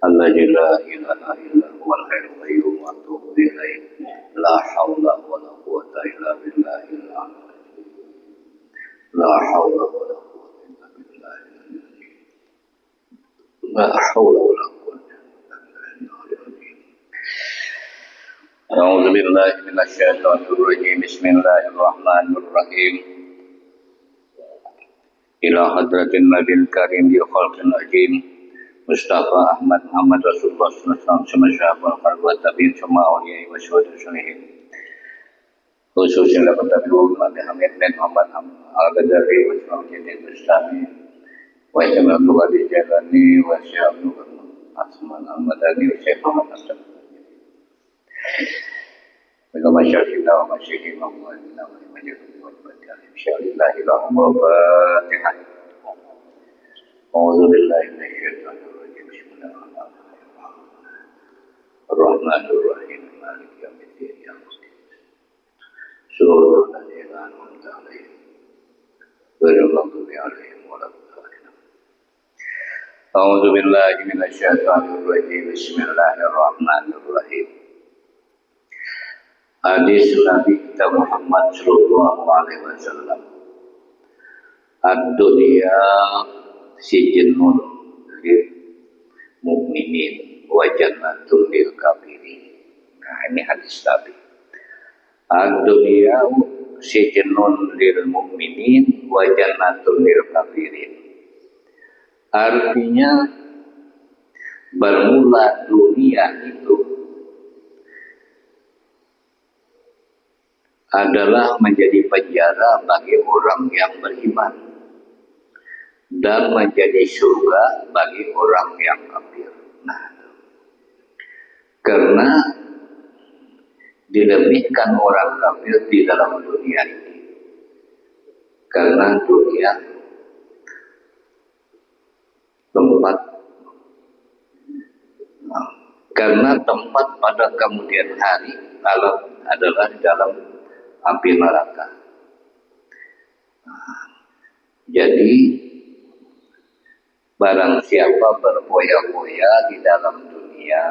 الذي لا إله إلا هو الحي القيوم وأتوب إليه لا حول ولا قوة إلا بالله العلي لا حول ولا قوة إلا بالله العلي لا حول ولا قوة إلا بالله. أعوذ بالله من الشيطان الرجيم بسم الله الرحمن الرحيم إلى حضرة النبي الكريم بخلق العظيم Mustafa Ahmad Muhammad Rasulullah SAW Semasyafa Al-Qarwa Tabir Sema'uliyai wa Syuhadu Sulihin khususnya dapat tabi'un Nabi Hamid bin Muhammad Al-Ghazali wa Syuhadu Mustami wa Syamil Tughadi Jalani wa Syamil Asman Al-Madani wa Syekh Muhammad Asad wa Masyarakat wa Masyarakat wa Masyarakat wa Masyarakat Insya'Allah Al-Fatihah A'udzu billahi minasyaitonir rajim. Bismillahirrahmanirrahim. Ar-Rahmanir Rahim. Maliki yaumiddin. Shiratal ladzina an'amta 'alaihim ghairil maghdubi 'alaihim waladdallin. A'udzu billahi minasyaitonir rajim. Bismillahirrahmanirrahim. Hadis Nabi kita Muhammad sallallahu alaihi wasallam. Ad-dunya sijnun lil mukminin wa jannatul lil kafirin. Nah, ini hadis Nabi. Ad-dunya sijnun lil mukminin wa jannatul lil kafirin. Artinya bermula dunia itu adalah menjadi penjara bagi orang yang beriman dan menjadi surga bagi orang yang kafir. Nah, karena dilebihkan orang kafir di dalam dunia ini, karena dunia tempat, karena tempat pada kemudian hari adalah dalam api neraka. Jadi barang siapa berfoya-foya di dalam dunia,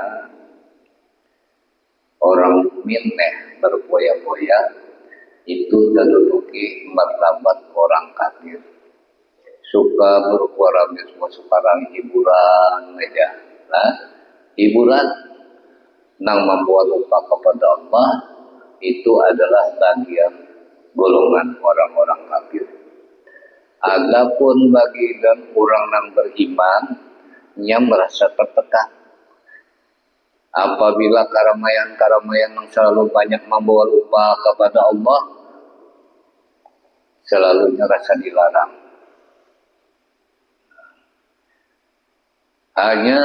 orang mukmin berfoya-foya itu terduduki martabat orang kafir. Suka berkuara-kuara sekarang hiburan aja. Nah, hiburan yang membuat lupa kepada Allah itu adalah bagian golongan orang-orang kafir. Adapun bagi dan orang yang beriman yang merasa tertekan apabila keramaian-keramaian yang selalu banyak membawa lupa kepada Allah, selalu merasa dilarang. Hanya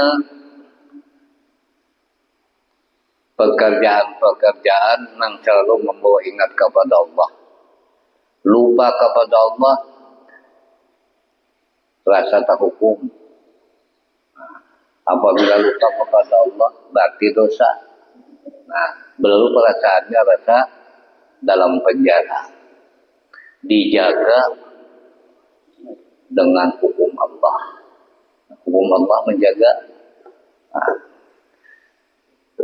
pekerjaan-pekerjaan yang selalu membawa ingat kepada Allah, lupa kepada Allah, rasa terhukum. Apabila lupa kepada Allah berarti dosa. Nah, belum perasaannya rasa dalam penjara, dijaga dengan hukum Allah. Hukum Allah menjaga. Nah,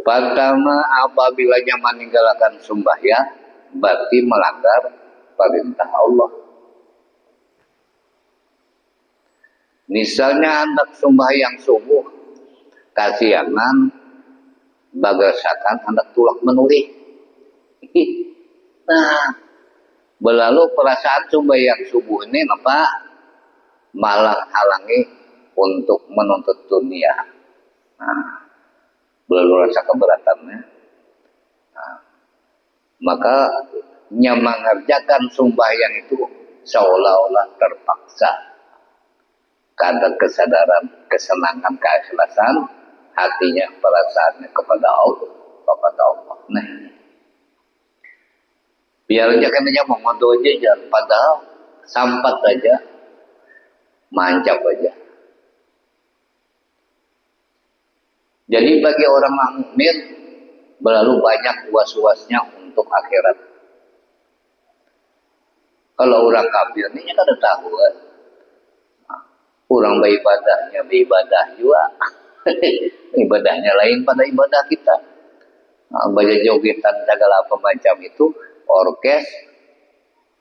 pertama, apabila meninggalkan sembahyang berarti melanggar perintah Allah. Misalnya hendak sembahyang subuh, kasihanan, bagasakan hendak tulak menulih. Nah, berlalu perasaan sembahyang subuh ini apa? Malah halangi untuk menuntut dunia. Nah, berlalu rasa keberatannya. Nah, maka mengerjakan sembahyang itu seolah-olah terpaksa. Karena kesadaran, kesenangan, keikhlasan hatinya, perasaannya kepada Allah. Nah, biar aja kan aja mau ngodo aja, padahal sampat aja, mancap aja. Jadi bagi orang mukmin berlalu banyak was-wasnya untuk akhirat. Kalau orang kafir ini kan tahu kan. Orang beribadah juga Ibadahnya lain pada ibadah kita. Nah, banyak jogetan segala apa macam itu orkes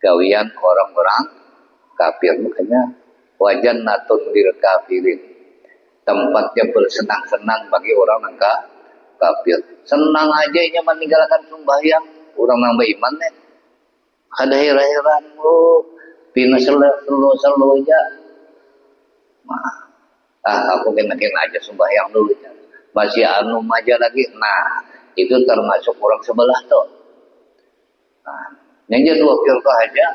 gawian orang-orang kafir. Makanya wajan natun lil kafirin, tempatnya bersenang-senang bagi orang yang kafir. Senang aja ini meninggalkan sembahyang orang yang beriman nih. Ada heran-heran pina selo aja. Aku kena aja sembahyang dulu ya. Masih anu aja lagi. Nah, itu termasuk orang sebelah tuh. Nah, yang jadi wakil aja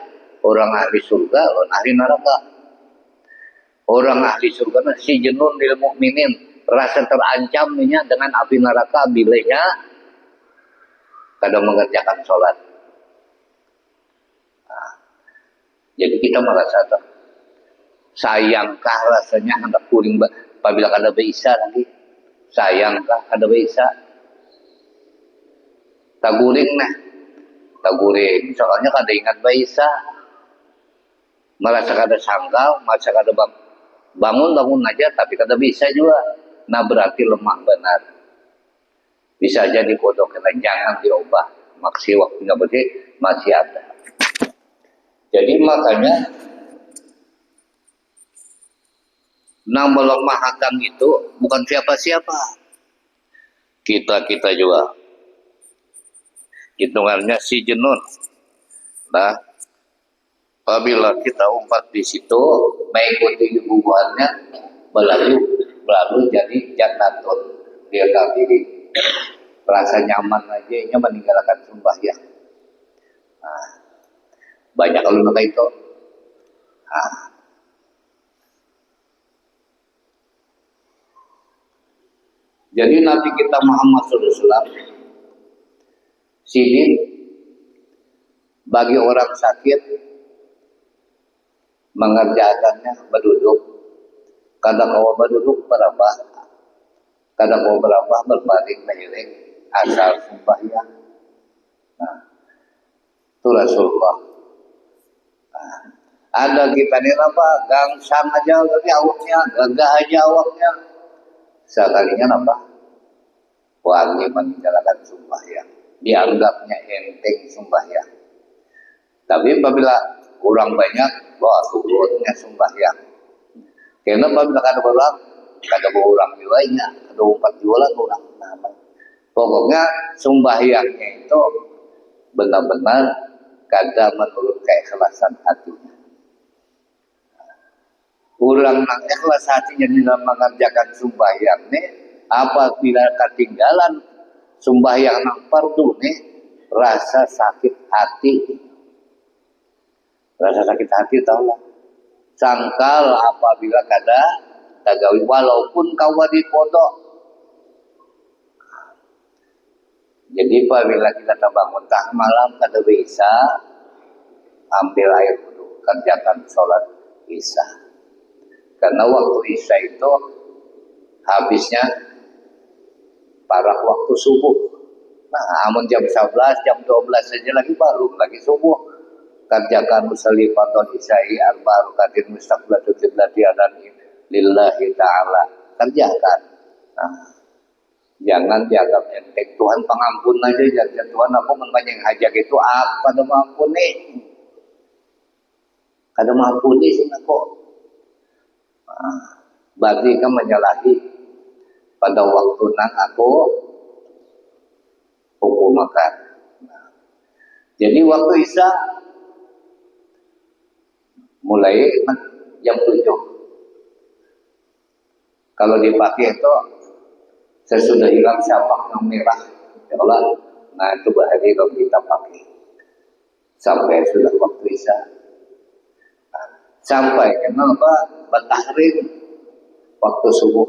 orang ahli surga, orang ahli neraka. Orang ahli surga si jenun lil mukminin, rasa terancamnya dengan api neraka bilanya kadang mengerjakan sholat. Nah, jadi kita merasa tuh sayangkah rasanya hendak kuring apabila kada bisa lagi, sayangkah kada bisa taguring soalnya kada ingat bisa, merasa kada sangkal, merasa kada bangun aja tapi kada bisa juga. Nah berarti lemah benar, bisa jadi kodok kena jangan diubah maksi waktunya berarti masih ada. Jadi makanya nah melemahkan itu bukan siapa-siapa, kita juga hitungannya si jenun. Nah apabila kita umpat di situ mengikuti hubungannya melalui jadi jannatun dia kafiri, rasa nyaman aja nya meninggalkan sembahyang. Nah, banyak kalau nak itu. Nah, jadi Nabi kita Muhammad SAW sidin bagi orang sakit mengerjakannya berduduk, kadang kau berduduk berapa, kadang kau berapa berbalik melirik asal sembahyang. Nah, itu Rasulullah. Nah, ada kita ini apa gangsang aja tapi awaknya, gagah aja awaknya, sekalinya apa wangi meninggalkan sembahyang, dianggapnya enteng sembahyang. Tapi apabila kurang banyak, wah turunnya sembahyang. Karena apabila kada orang jualnya, kada umpat jualan orang. Nah, pokoknya sembahyangnya itu benar-benar kada menurut keikhlasan hatinya. Orang nang ikhlas hatinya dalam mengerjakan sembahyang nih, apabila ketinggalan sembahyang nang fardu nih, rasa sakit hati tahu lah. Sangkal apabila kada tagawi walaupun kawadi podok. Jadi apabila kita bangun tengah malam kada bisa ambil air wudu, kerjakan sholat isya. Karena waktu isya itu habisnya parah waktu subuh. Nah, amun jam 11, jam 12 saja lagi baru lagi subuh. Kerjakan usalli fardhu isya'i arba'u rakatin mustaqbilatu qiblati adan lillahi ta'ala. Kerjakan. Nah, jangan dianggap enteng. Tuhan pengampun aja, jangan Tuhan aku menbanyak hajat itu apa kada mampu nih. Kada mampu nih sih aku. Nah, berarti kan menyalahi pada waktu nang aku hukum makan. Nah, jadi waktu isya mulai jam 7. Kalau dipakai itu sesudah hilang syapak yang merah, ya Allah. Nah itu bahaya kalau kita pakai sampai sudah waktu isya. Nah, sampai kenapa bertahrim waktu subuh,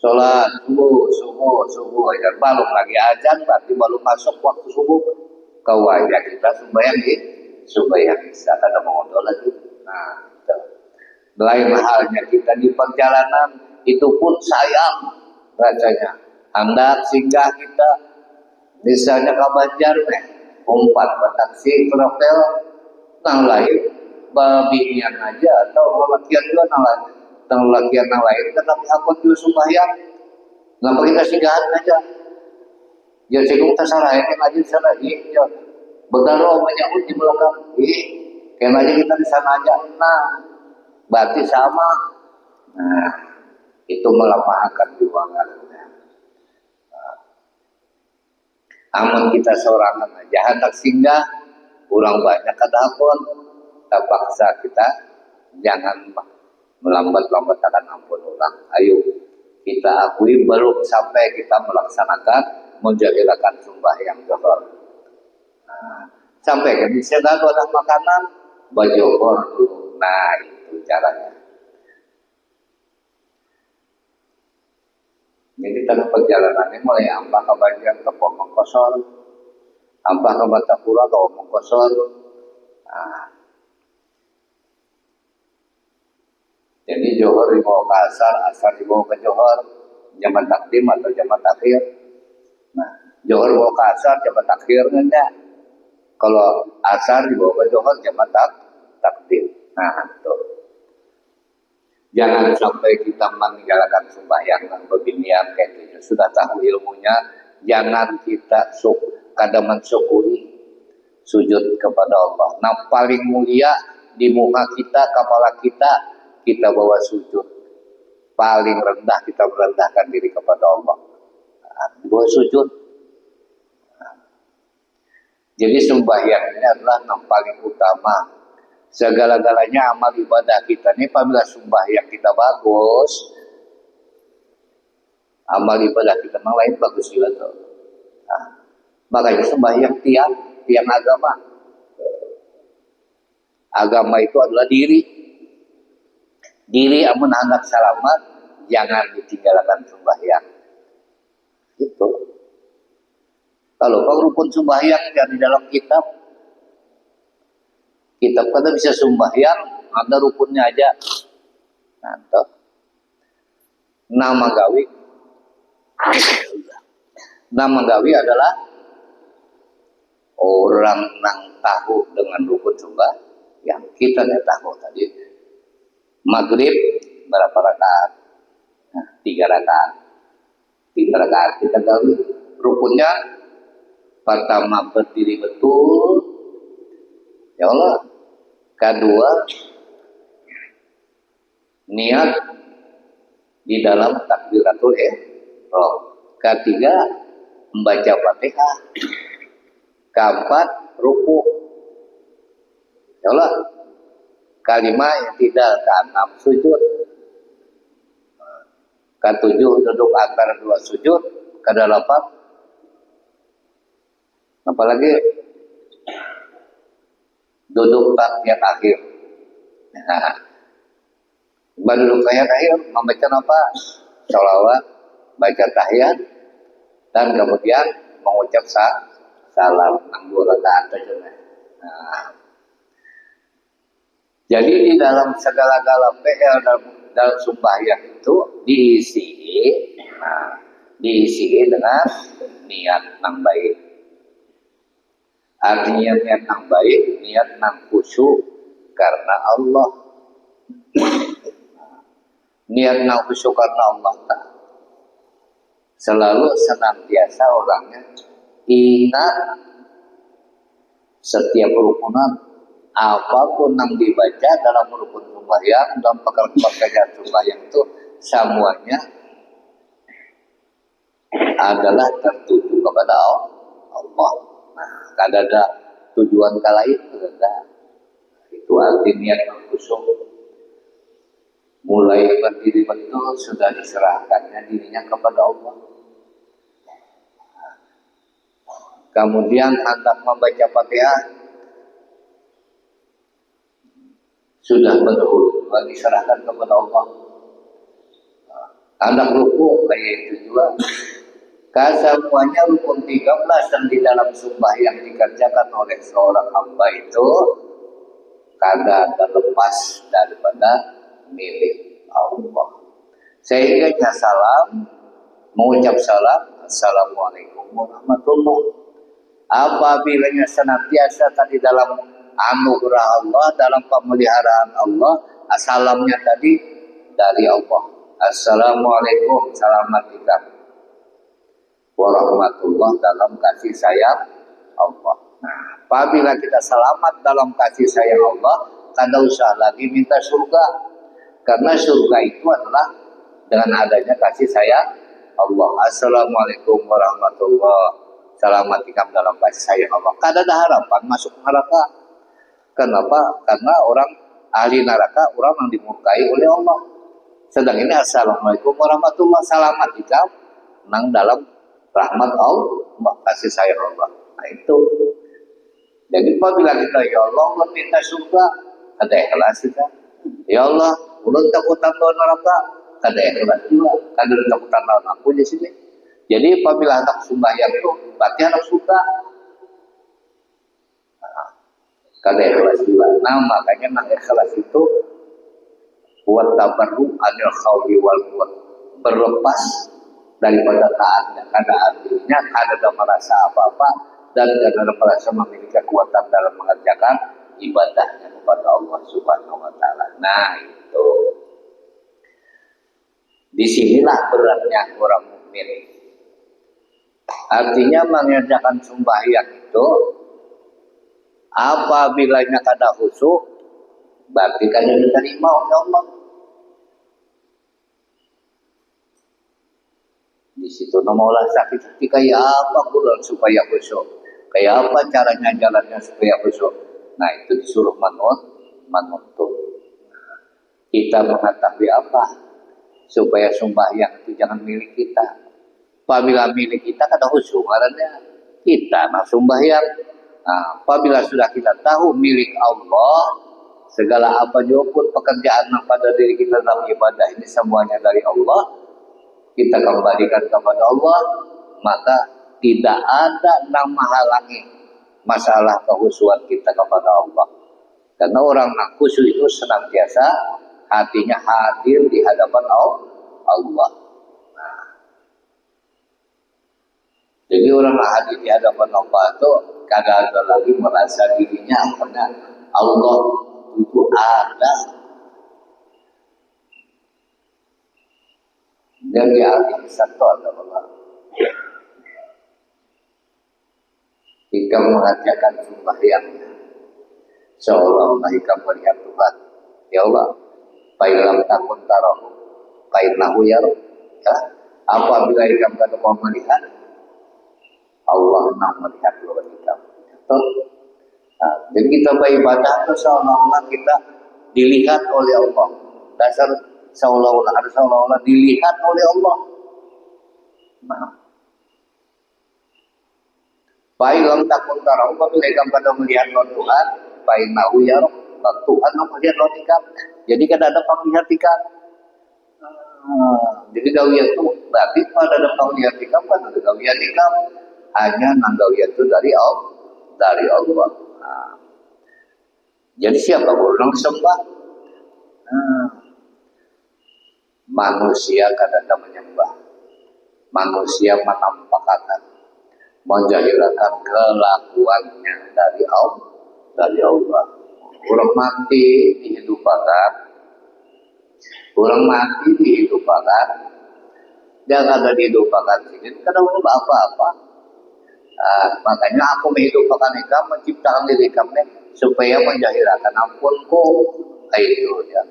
sholat subuh aja belum lagi azan berarti baru masuk waktu subuh. Kau aja kita sembahyang isya kada mengondo lagi. Nah, lain halnya kita di perjalanan itu pun sayang rasanya. Hendak singgah kita misalnya ke Banjar umpat bertaksi travel nang lain babian aja atau lelakian juga nang lain tetapi aku juga sembahyang Ngapa kita singgahan aja? Ya cikung tersalah ya, ngaji di sana, ya. Bedaro menyahut di belakang, kayak ngaji kita di sana aja. Nah, berarti sama. Nah, itu melapangkan juangan. Amun kita sorangan aja hendak singgah, kurang banyak kadapun, terpaksa kita jangan melambat-lambatkan ampun orang. Ayo kita akui belum sampai kita melaksanakan menjalankan sembahyang zuhur. Sampai kan bisa ada makanan bajohor dulu. Nah itu caranya. Jadi tengah perjalanannya mulai Ampah ke Banjar ke Mongkosor, Ampah ke Batapura ke Mongkosor. Nah, jadi Johor dibawa ke Asar dibawa ke Johor, zaman takdim atau zaman takhir. Nah, Johor dibawa ke Asar, zaman takhir enggak. Kalau Asar dibawa ke Johor, zaman takdim. Nah, tuh. Jangan sampai kita meninggalkan sembahyang dan beginian kayak gitu. Sudah tahu ilmunya, jangan kita kadang mensyukuri sujud kepada Allah. Nah, paling mulia di muka kita, kepala kita bawa sujud. Paling rendah kita merendahkan diri kepada Allah. Nah, bawa sujud. Nah, jadi sembahyang ini adalah yang paling utama. Segala-galanya amal ibadah kita ini apabila sembahyang kita bagus, amal ibadah kita yang lain bagus juga tuh. Nah, makanya sembahyang tiang agama. Agama itu adalah diri. Diri amun hendak selamat, jangan ditinggalkan sembahyang. Itu. Kalau rukun sembahyang yang di dalam kitab kada bisa sembahyang, ada rukunnya aja. Nah, toh. Nama gawi adalah orang yang tahu dengan rukun sembahyang. Kita tidak tahu tadi. Maghrib berapa rakaat? Nah, 3 rakaat. 3 rakaat kita gawi. Rukunnya pertama berdiri betul. Ya Allah. Kedua, niat di dalam takbiratul ihram. Ketiga, membaca Fatihah. Keempat, ruku. Ya Allah. Kelima, yang tidak. Keenam, sujud. Ketujuh, duduk antara 2 sujud. Kedelapan, apalagi duduk tahiyat akhir. Nah, duduk tahiyat akhir membaca apa? Sholawat, baca tahiyat, dan kemudian mengucap salam 6 rakaat saja. Nah, jadi di dalam segala-gala PL dalam sembahyang itu diisi dengan niat yang baik. Artinya niat yang baik, niat yang khusyuk karena Allah. Niat yang khusyuk karena Allah. Selalu senantiasa orangnya ingat setiap rukunan apapun yang dibaca dalam rukun sembahyang dan pekerjaan sembahyang itu semuanya adalah tertuju kepada Allah. Nah, kada ada tujuan lain, kada. Itu arti niat khusyuk. Mulai berdiri betul sudah diserahkannya dirinya kepada Allah. Kemudian hendak membaca Fatihah sudah betul diserahkan kepada Allah. Hendak ruku kayak itu juga. Semuanya rukun 13 yang di dalam sembahyang dikerjakan oleh seorang hamba itu kada terlepas daripada milik Allah. Sehingga salam, mengucap salam, Assalamualaikum warahmatullahi wabarakatuh. Apabila senantiasa tadi dalam anugerah Allah, dalam pemeliharaan Allah, salamnya tadi dari Allah. Assalamualaikum, selamat tinggal. warahmatullah dalam kasih sayang Allah. Nah, apabila kita selamat dalam kasih sayang Allah, kada usah lagi minta surga, karena surga itu adalah dengan adanya kasih sayang Allah. Assalamualaikum warahmatullah. Selamat tinggal dalam kasih sayang Allah. Kada ada harapan masuk neraka. Kenapa? Karena orang ahli neraka orang yang dimurkai oleh Allah. Sedang ini assalamualaikum warahmatullah, selamat tinggal nang dalam rahmat Allah, kasih sayang Allah. Nah itu. Jadi apabila kita ya Allah meminta surga, ada ikhlas kita. Ya Allah, ulun takutan doa neraka, ada ikhlas juga. Kada takutan doa aku di sini. Jadi apabila anak sembahyang itu, berarti anak suka. Nah, kada ikhlas juga. Nah makanya nang ikhlas itu buat tabarru anil khawli wal quwwat, berlepas daripada keadaannya, kada merasa apa-apa dan kada merasa memiliki kekuatan dalam mengerjakan ibadahnya kepada Allah Subhanahu wa taala. Nah, itu. Disinilah beratnya orang mukmin. Artinya mengerjakan sembahyang itu apabila kada khusyuk berarti kada diterima oleh Allah. Di situ nomaulah sakit hati kayak apa kurang supaya khusyuk, kayak apa caranya jalannya supaya khusyuk. Nah itu disuruh menuntut. Kita mengetahui apa supaya sembahyang itu jangan milik kita. Apabila milik kita kada khusyuk karena kita nak sembahyang. Nah, apabila sudah kita tahu milik Allah, segala apa juga pun pekerjaan yang pada diri kita dalam ibadah ini semuanya dari Allah, kita kembalikan kepada Allah, maka tidak ada yang menghalangi masalah kehusuan kita kepada Allah. Karena orang yang khusyuk itu senantiasa hatinya hadir di hadapan Allah. Nah, jadi orang yang hadir di hadapan Allah itu kada ada lagi merasa dirinya karena Allah itu ada. Dan di arti satu adalah jika mengerjakan sembahyangnya seolah-olah jika melihat Tuhan, ya Allah, fa'ilam takun tarahu fa'innahu yarahu. Ya, apabila jika kita mau melihat Allah nak melihat lawan kita. Nah, jadi kita beribadah itu seolah-olah kita dilihat oleh Allah. Dasar seolah-olah dilihat oleh Allah. Nah, baiklah takun tarau apabila kamu pada melihat Tuhan, baiklah ya Tuhan yang melihat kita. Jadi kada ada penglihat kita. Jadi gawian itu berarti pada ada penglihat kita, pada ada gawian kita. Hanya nang gawian itu dari Allah. Nah, jadi siapa orang sembah? Manusia kadang menyembah, manusia menampakkan, menjahilkan kelakuannya dari Allah. Orang mati dihidupkan, orang mati dihidupkan, jangan ada dihidupkan sini, kadang apa-apa. Makanya aku menghidupkan kamu, menciptakan diri kamu supaya menjahilkan ampunku, itu ya.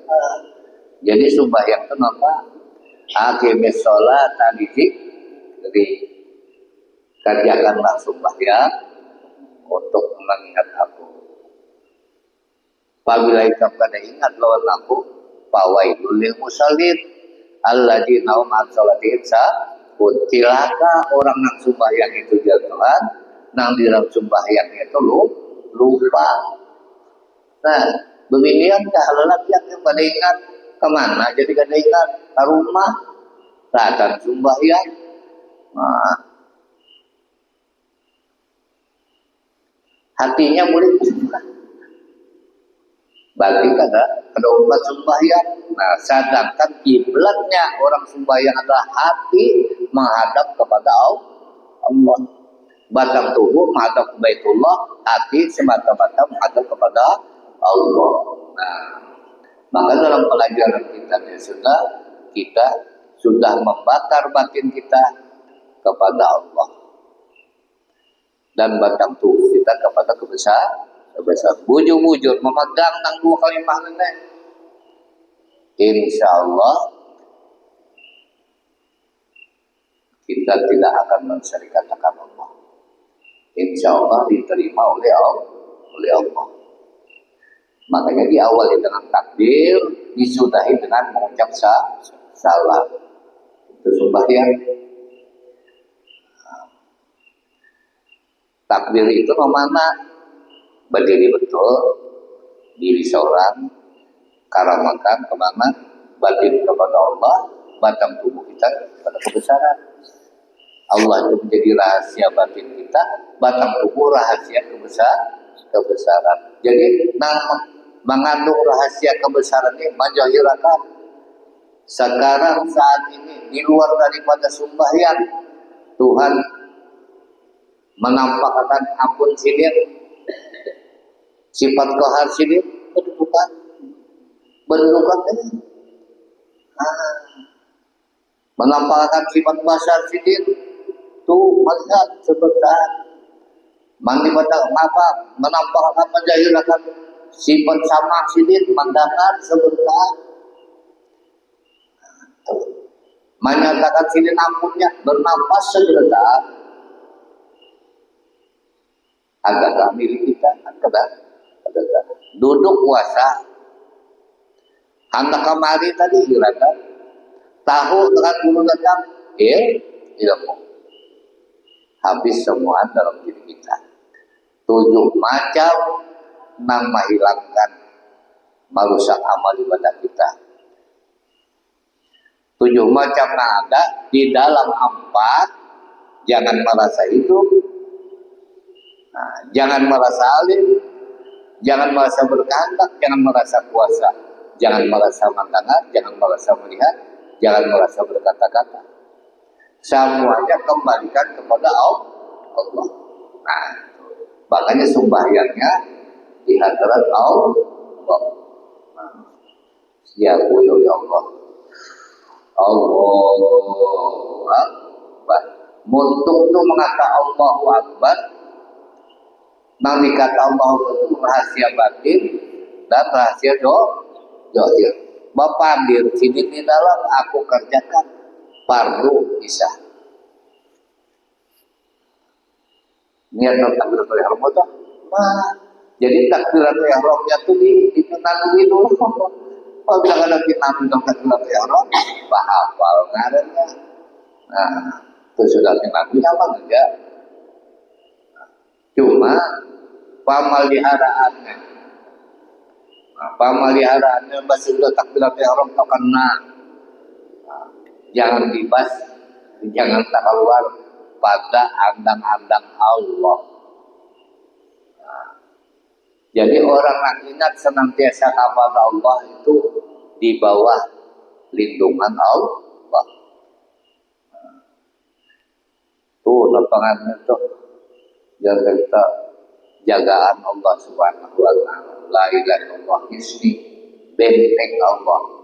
Jadi sembahyang itu apa? Aqimis sholat jadi kerjakanlah sembahyang untuk mengingat aku. Apabila ikam kada ingat lawan aku, fawailul lil musallin alladzina hum an sholatihim sahun. Cilaka orang yang sembahyang itu jatuhan, nang di dalam sembahyangnya itu lupa. Nah, demikian lelaki yang pada ingat kemana? Jadi kada ingat ke rumah, datang sembahyang. Nah, hatinya boleh berarti kada umat sembahyang. Nah, sedangkan kiblatnya orang sembahyang adalah hati menghadap kepada Allah. Batang tubuh menghadap ke Baitullah, hati semata-mata menghadap kepada Allah. Nah, maka dalam pelajaran kita sudah membakar batin kita kepada Allah dan batang tubuh kita kepada kebesaran. Bujur-bujur memegang nang dua kalimah ini, insya Allah kita tidak akan mensyarikatkan Allah. Insya Allah diterima oleh Allah. Makanya diawali dengan takbir, disudahi dengan mengucap salam. Itu sembahyang. Takbir itu mana? Berdiri betul, diri seorang, karamakan kemana? Batin kepada Allah, batang tubuh kita kepada kebesaran. Allah itu menjadi rahasia batin kita, batang tubuh rahasia kebesaran. Jadi mengandung rahasia kebesaran ini majahirakan. Sekarang saat ini di luar daripada sembahyang, Tuhan menampakkan ampun sidir, sifat qahar sidir, kedudukan ini. Menampakkan sifat basar sidir, tuh melihat sebentar. Menampakkan menjahilkan sifat sama sidir, mendengar sebentar. Menyatakan sidir ampunnya, bernafas sebentar. Agakah milik kita? Agakah duduk puasa. Anak kemari tadi gerakan tahu dengan dulu datang, ilmu. Habis semua dalam diri kita. 7 macam nang menghilangkan merusak amal ibadah kita. 7 macam yang ada di dalam 4. Jangan merasa hidup, jangan merasa alim, jangan merasa berkehendak, jangan merasa kuasa, jangan merasa mendengar, jangan merasa melihat, jangan merasa berkata-kata. Semuanya kembalikan kepada Allah. Makanya sembahyangnya di hadirat Allah. Ya Allah. Allahu Akbar. Muntung itu mengata Allahu Akbar. Nabi kata Allah itu rahasia batin dan rahasia dohir. Bapak hadir sini di dalam aku kerjakan fardu isya. Niat takbiratul ihram itu. Jadi takbiratul ihramnya itu dikenali dulu. Kalau jangan lagi nabi takbiratul ihram, hafal ngarannya. Itu sudah nabi apa enggak? Cuma pamaliharaannya masih sudah takbiratul ihram tak kena. Jangan dibas, jangan tak keluar pada andang-andang Allah. Jadi orang yang ingat senantiasa kepada Allah itu di bawah lindungan Allah. Tuh lapangan itu jaga kita, jagaan Allah Subhanahu wa taala. La ilaha illallah ismi benteng Allah.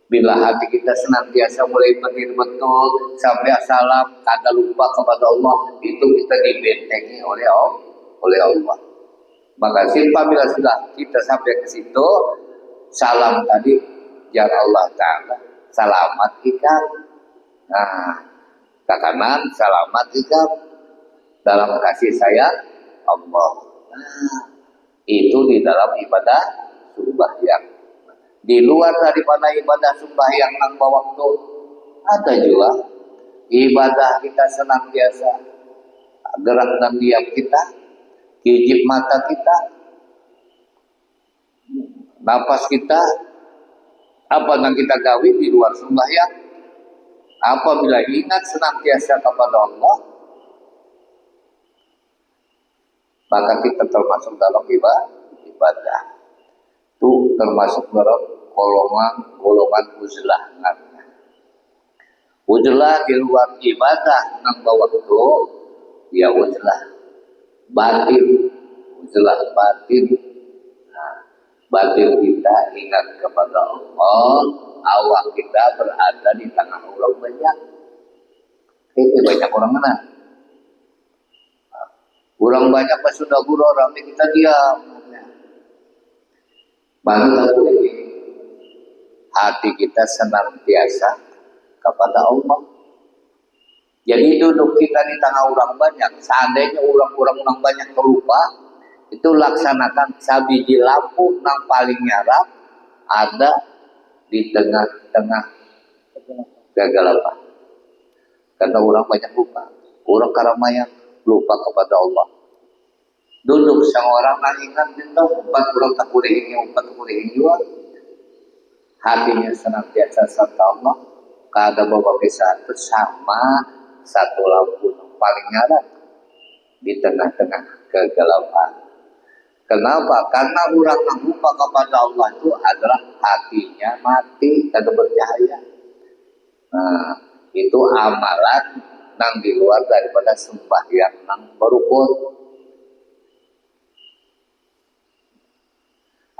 Bila hati kita senantiasa mulai berdiri betul sampai salam, kada lupa kepada Allah, itu kita dibentengi oleh Allah. Maka bila sudah kita sampai ke situ, salam tadi ya Allah Ta'ala, selamat kita. Ke kanan, selamat kita dalam kasih sayang Allah. Itu di dalam ibadah sembahyang. Di luar daripada ibadah sembahyang nang waktu, ada juga ibadah kita senantiasa gerak dan diam kita, hijab mata kita, napas kita, apa yang kita gawi di luar sembahyang. Apabila ingat senantiasa kepada Allah, maka kita termasuk dalam ibadah. Itu termasuk dalam golongan uzlah. Uzlah di luar ibadah nang bawa itu ya uzlah batin. Uzlah batin. Batin kita ingat kepada Allah, awak kita berada di tengah orang banyak. Banyak orang mana? Orang banyak pas sudah guru orang kita diam. Baru tahu ini hati kita senantiasa kepada Allah. Jadi duduk kita di tengah orang banyak. Seandainya orang banyak terlupa, itu laksanakan sabiji lampu yang paling nyarap ada di tengah-tengah kegelapan. Karena orang banyak lupa. Orang keramaian lupa kepada Allah. Duduk sang orang ingat itu empat orang tak boleh ini, empat boleh ini juga. Hatinya senantiasa serta Allah. Kada bawa saat bersama satu lampu yang paling nyala di tengah-tengah kegelapan. Kenapa? Karena orang yang lupa kepada Allah itu adalah hatinya mati, kada bercahaya. Nah, itu amalan yang di luar daripada sembahyang yang berukun.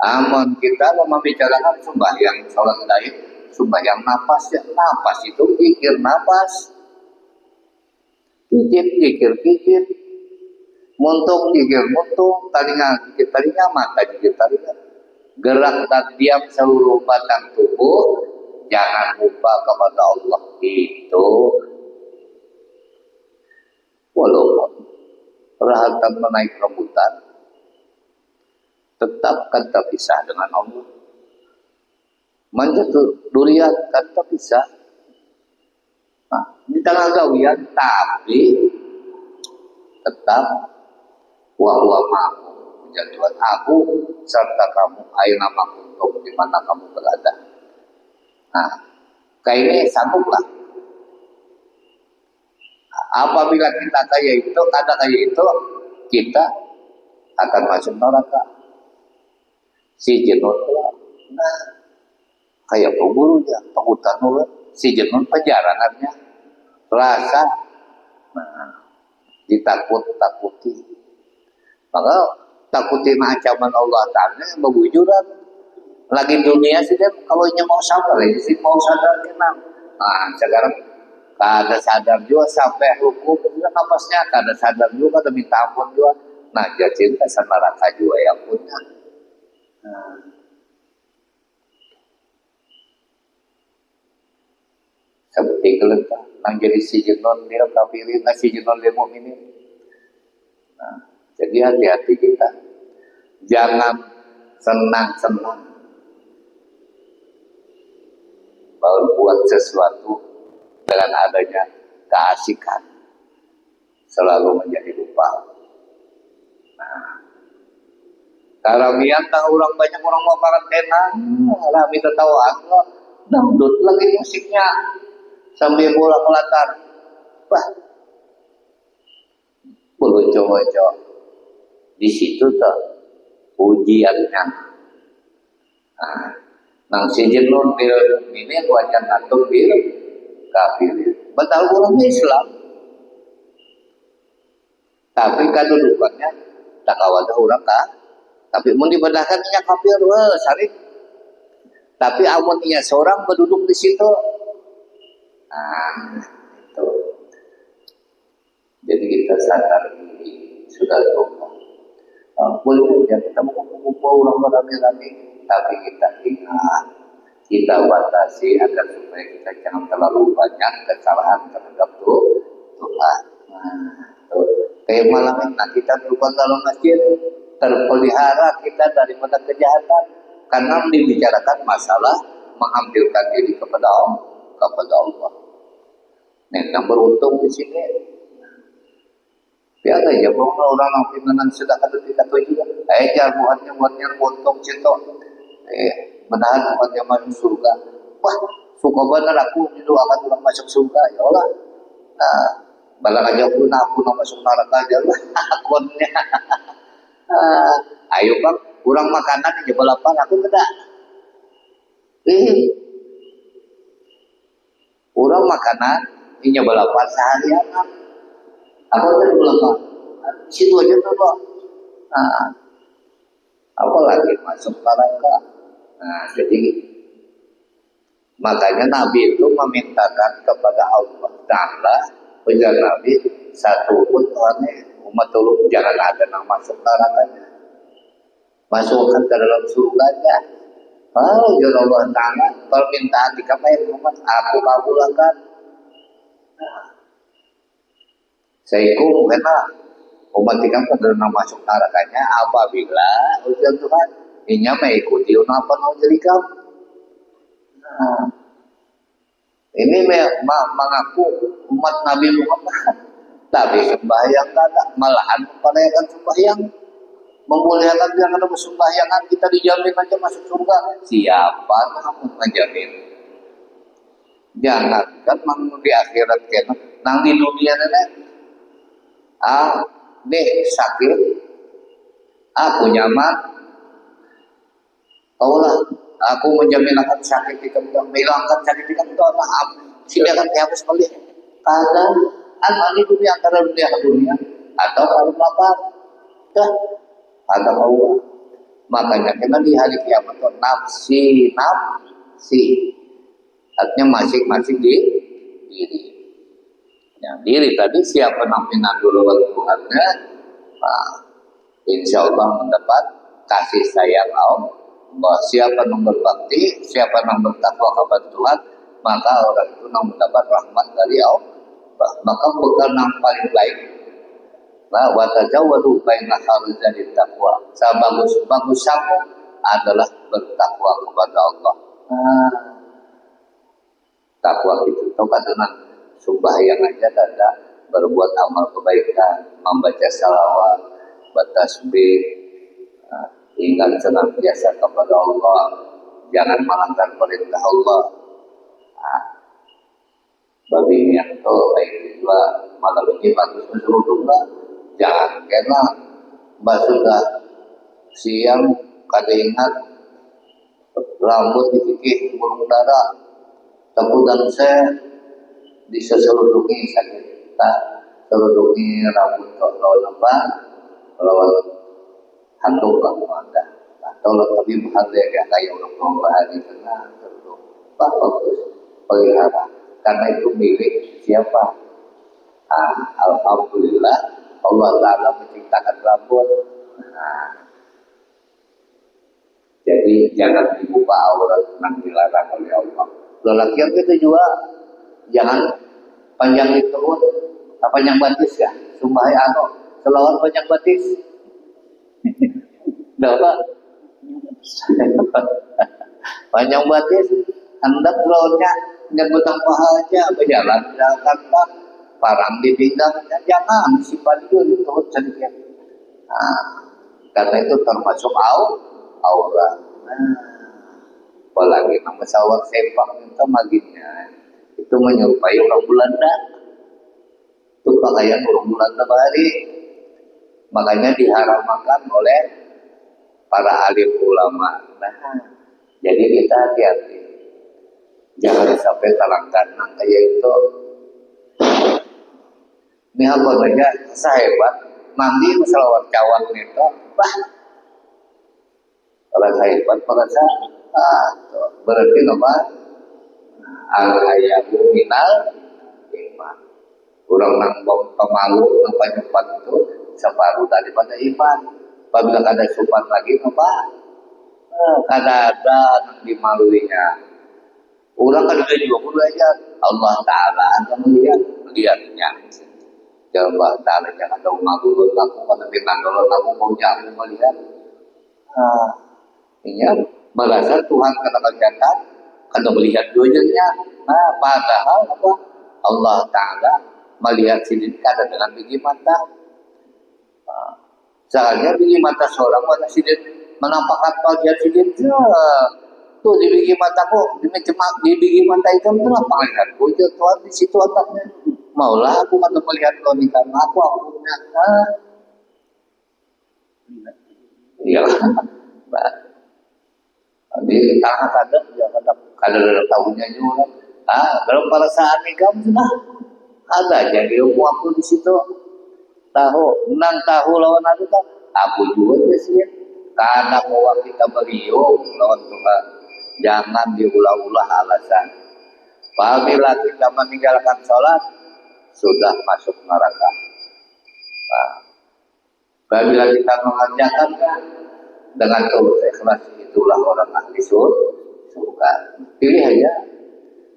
Amun kita mau membicarakan sembahyang sholat lain, sembahyang napas ya, napas itu zikir napas, zikir, muntung zikir muntung, talinga mata zikir talinga, gerak dan diam seluruh batang tubuh, jangan lupa kepada Allah itu. Walaupun perhatian menaik rebutan, tetap kan terpisah dengan Allah. Manjat durian kan terpisah. Nah, di tengah gawian tapi tetap wa ma'akum menjadikan aku serta kamu aina makuntum di mana kamu berada. Nah, kayaknya sangguplah. Apabila kita kayak itu, kita akan masuk neraka. Si jenun nah kayak pemburunya penghutan ular si jenun penjaranannya rasa ditakut-takuti, maka takutin ancaman Allah Ta'ala berwujudan lagi dunia sih dia kalau mau sabar sih mau sadar kenal. Nah sekarang kada sadar juga sampai hukum napasnya kada sadar juga kada minta ampun juga. Nah jadi sama neraka juga yang punya. Seperti kelentah nang jadi si jenon dia kafirin si jenon dia mukminin. Nah, jadi hati-hati kita jangan senang-senang berbuat sesuatu dengan adanya keasikan selalu menjadi lupa. Nah, karamian tang orang banyak orang mau makan tenang, rami tertawa Allah, dangdut lagi musiknya sambil bola pelatar, wah, boloco-boloco, di situ tuh ujiannya. Nah, nang si jenun bil ini wajan atur bil kafir, betul orang Islam, tapi kedudukannya tak kawadah orang kah? Tapi mau dibedahkan minyak kafir, wah sarik. Tapi amun ia seorang berduduk di situ, nah itu. Jadi kita sadar ini sudah lupa. Boleh saja kita mengumpul orang beramai-ramai, tapi kita ingat, kita batasi agar supaya kita jangan terlalu banyak kesalahan terhadap Tuhan. Nah, kayak malam ini kita berubah dalam masjid. Terpelihara kita daripada kejahatan karena dibicarakan masalah mengambilkan diri kepada Allah. Nah, yang beruntung di sini, biasa aja orang yang pimpinan sudah ketika itu juga, buatnya untung cinta, menahan buatnya masuk surga. Wah, suka benar aku didoakan orang masuk surga, ya Allah. Nah, balang aja pun aku masuk neraka aja lah, akunnya. Ayo bang, kurang makanan aja balapan aku tidak. Kurang makanan ini balapan seharian. Aku tadi balapan, situ aja tuh bang. Nah, apalagi masuk neraka. Nah, jadi makanya Nabi itu memintakan kepada Allah Ta'ala ujar Nabi satu pun Tuhannya umat dulu jangan ada yang masuk nerakanya, masukkan ke dalam surganya. Oh, ya Allah Ta'ala, permintaan dikapai Muhammad, aku kabulkan. Saikum karena umat dikapai dalam masuk nerakanya apabila ujian Tuhan inya mengikuti apa mau jadi kamu. Ini mengaku umat Nabi Muhammad, tapi sembahyang tidak, malahan mempanayakan sembahyang, memuliakan jangan ada sembahyangan, kita dijamin aja masuk surga. Siapa namun menjamin? Jangan kan di akhirat kena, nang di dunia nenek, nih sakit, aku nyaman, Allah, aku menjamin akan sakit di kamu, menghilangkan sakit di kamu, maaf, silakan dihapus kembali. Karena di dunia antara dunia ke dunia atau kalau lapar, dah ada Allah. Makanya kena di hari kiamat itu nafsi, artinya masing-masing di diri. Yang diri tadi siapa nampinan dulu Tuhannya, insya Allah mendapat kasih sayang Allah. Siapa yang berbakti, siapa yang bertakwa kepada Tuhan, maka orang itu mendapat rahmat dari Allah. Maka bekal yang paling baik, wa tajawwadu baina kharizanit taqwa. Sebagus kamu adalah bertakwa kepada Allah. Takwa itu tokat dengan sembahyang aja tanda berbuat amal kebaikan, membaca salawat, bertasbih, ingat senantiasa kepada Allah, jangan melanggar perintah Allah. Babi yang itu baik juga malam ini bagus bersurutullah, jangan kena sudah siang kada ingat rambut dipikir burung dara takutan saya diseseludungi sakit kita seludungi rambut lawan apa lawan hantu kamu ada atau lebih mahal ya kayak orang tua bahari kena terus bagus pelihara karena itu milik siapa? Alhamdulillah Allah Ta'ala menciptakan rambut. Jadi jangan dibuka aurat yang dilarang oleh Allah. Lelakian itu juga jangan panjang itu panjang batis ya. Sumpah selawat panjang batis. Dapat panjang batis hendak selawatnya nyebutang paha aja berjalan Jakarta parang di pinggangnya jangan simpan dulu di perut sedikit. Karena itu termasuk aurat. Apalagi nama pesawat sepak itu maginya itu menyerupai orang Belanda. Itu pakaian orang Belanda balik. Makanya diharamkan oleh para alim ulama. Jadi kita hati-hati. Jangan sampai talangkan kayak itu. Ini apa saja sahabat mandi selawat cawan itu, kalau sahabat merasa berarti apa? Al-hayabu minal iman. Orang nang pemalu nang panyepat itu separuh daripada iman. Apabila ada sopan lagi apa? Kada ada nang dimaluinya. Orang kan juga belajar Allah Ta'ala akan melihatnya. Allah Ta'ala jangan tahu malu aku pada bintang dulu aku mau jauh melihat. Ini merasa Tuhan kata kelihatan kata melihat wajahnya. Padahal apa? Allah Ta'ala melihat sini kada dengan biji mata. Soalnya biji mata seorang pada sini menampakkan bagian sini. Tuh di biji mataku, di biji mata itu kenapa melihat wajah Tuhan di situ otaknya. Maulah aku kata melihat kau di karena aku punya. Iya. Di tanah kadang ya kadang tahunya juga. Dalam pada saat nikah sudah ada jadi aku di situ tahu lawan aku kan aku juga sih. Karena bahwa kita beriung lawan Tuhan. Jangan diulah-ulah alasan. Apabila kita meninggalkan sholat, sudah masuk neraka. Nah, bila kita mengerjakannya dengan tulus ikhlas, itulah orang ahli surga. Pilih aja.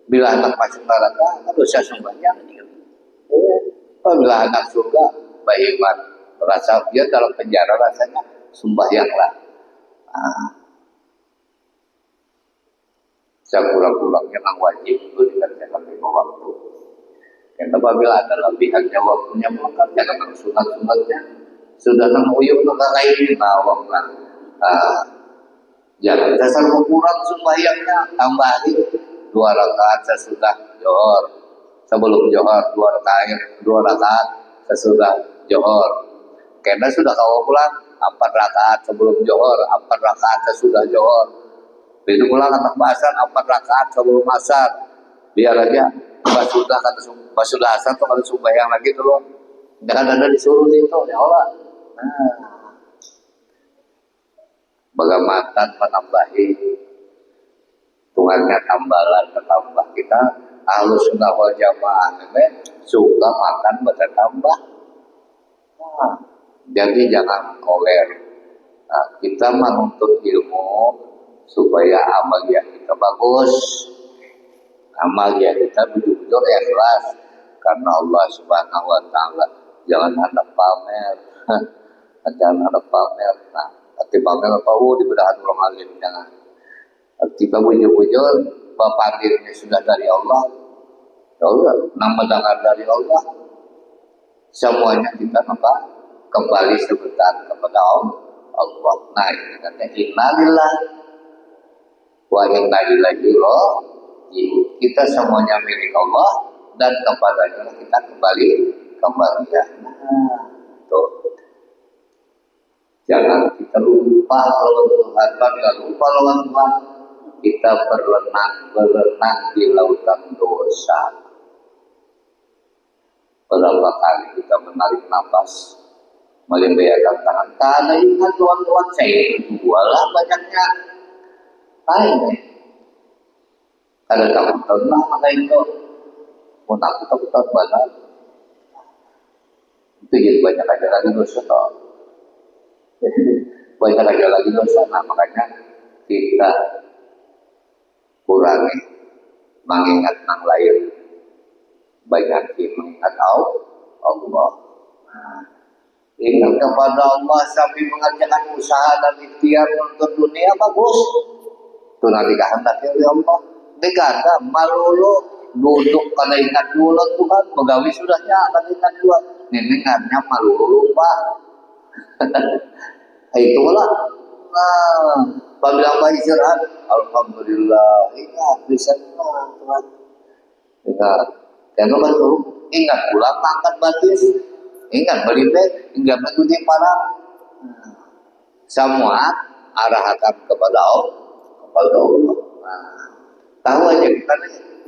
Bila anak masuk neraka, dosa sembahyang. Bila anak surga, beriman. Rasa dia dalam penjara rasanya sembahyanglah. Nah, sekurang-kurangnya yang wajib itu dikerjakan lima waktu. Dan apabila ada lebihannya waktunya, maka jangan sunat-sunatnya. Sudah nanguyuk maka lain nawaklah. Jangan dasar kurang sembahyangnya, tambahin 2 rakaat sesudah johor, sebelum johor 2 rakaat sesudah johor. Karena sudah kau pulang 4 rakaat sebelum johor, 4 rakaat sesudah johor. Itu pulang anak asar 4 rakaat sebelum asar. Biar aja pas sudah asar tuh kalau sembahyang lagi dulu. Jangan ada disuruh itu ya Allah. Nah, bagaimana menambahi Tuhannya tambalan bertambah kita Ahlus Sunnah wal Jamaah suka makan bertambah. Nah, jadi jangan koler. Nah, kita menuntut ilmu supaya amalnya kita bagus, amalnya kita betul-betul ikhlas karena Allah Subhanahu Wa Taala. Jangan ada pamer, jangan ada pamer. Nah, arti pamer apa? Di bedahan orang alim jangan. Arti bujur-bujur, bapak dirinya sudah dari Allah. Ya Allah, nama dengar dari Allah. Semuanya kita kembali sebentar kepada Allah. Nah, ini katanya innalillah wa inna ilaihi raji'un. Kita semuanya milik Allah dan kepadanya kita kembali ya. Nah, tuh. Jangan kita lupa kalau Tuhan, bila lupa lawan Tuhan, kita berenang di lautan dosa. Berapa kali kita menarik nafas, melembutkan tangan. Karena ingat Tuhan saya berdua lah banyaknya. Ayo, ada kamu pernah mana itu? Mau takut banget. Itu jadi banyak aja lagi dosa. Banyak aja lagi dosa. Nah, makanya kita kurangi mengingat nang lain, banyak mengingat Allah. Nah, ingat kepada Allah sambil mengerjakan usaha dan ikhtiar untuk dunia bagus. Itu nanti kehendak oleh Allah. Dikata malulu duduk pada ingat dulu Tuhan, begawi sudahnya akan ingat Tuhan. Ingatnya malulu Pak. Itulah. Nah, apabila apa istirahat, alhamdulillah, ingat bisa Tuhan. Ingat, jangan betul. Ingat pula makan batis. Ingat beliau, ingat betul parah. Semua arahkan kepada Allah. Nah, tahu aja kita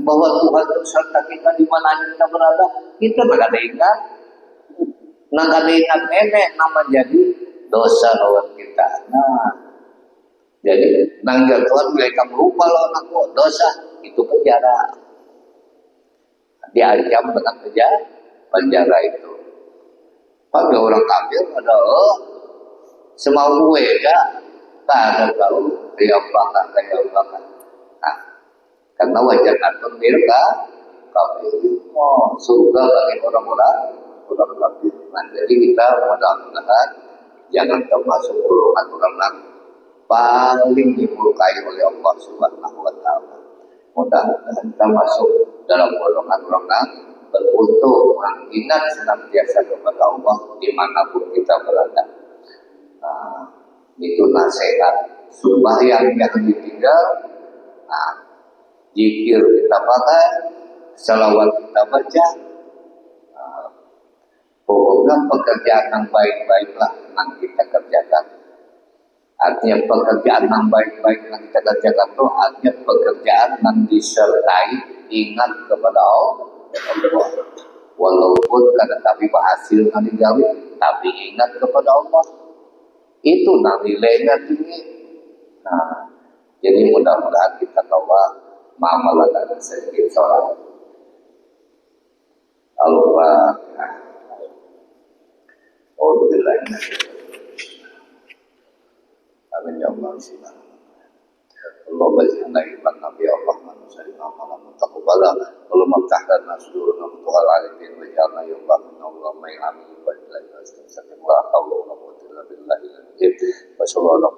bahwa Tuhan itu serta kita di mana kita berada. Kita nggak ada ingat, nggak ada ingat nenek nama jadi dosa lawan kita. Nah, jadi nanggal Tuhan bila kamu lupa lawan aku dosa itu penjara. Diancam dengan penjara itu. Pada orang kafir ada semau gue ya, tak ada tahu dia bakar. Nah, karena wajar antum dirka kafir. Oh, surga bagi orang kafir. Nah, jadi kita mudah-mudahan jangan termasuk golongan orang paling dimurkai oleh Allah Subhanahu Wa Taala. Mudah-mudahan kita masuk dalam golongan orang beruntung, ingat senantiasa kepada Allah dimanapun kita berada. Nah, itu nasihat. Sembahyang yang ditinggal, nah, zikir kita pakai, salawat kita baca. Nah, pokoknya pekerjaan yang baik-baiklah yang kita kerjakan. Artinya pekerjaan yang baik-baik yang kita kerjakan itu artinya pekerjaan yang disertai ingat kepada Allah. Walaupun kadang tapi hasil yang digawe, tapi ingat kepada Allah. Itu nilainya tinggi. Nah, jadi mudah-mudahan kita tahu amalan dan sedikit sholat. Al-Fatihah. Alhamdulillah. Amin ya Allah. Allahumma ij'alna iman nabi Allahumma sallim ala mutaqabbala Allahumma iftah lana sudurana futuhal arifin waj'alna ya Allah min Allahumma ya'amin wa ilaika astaghfirullah wa la hawla wa la quwwata illa billah wa sallallahu